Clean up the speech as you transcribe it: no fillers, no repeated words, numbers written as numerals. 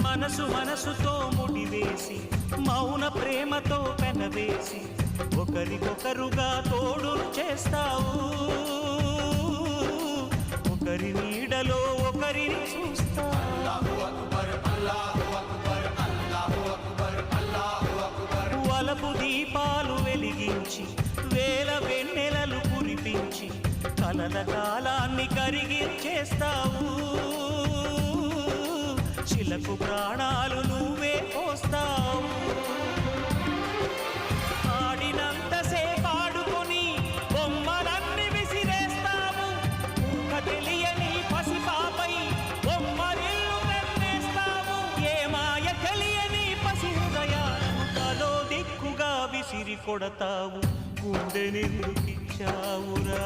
మనసు మనసుతో ముడివేసి మౌన ప్రేమతో పెనవేసి ఒకరికొకరుగా తోడు చేస్తావు. ఒకరి నీడలో ఒకరిని చూస్తావు. వలపు దీపాలు వెలిగించి వేల వెన్నెలలు కురిపించి కలల కాలాన్ని కరిగించేస్తావు. శిలకు ప్రాణాలు నువ్వే పోస్తావు. ఆడినంతసేపు ఆడుకొని బొమ్మలన్నీ విసిరేస్తావు. ఊహ తెలియని పసిపాపై బొమ్మరిల్లు వెన్నేస్తావు. ఏ మాయ తెలియని పసి హృదయాలను తలో దిక్కుగా విసిరి కొడతావు. గుండెనెందుకిచ్చావురా?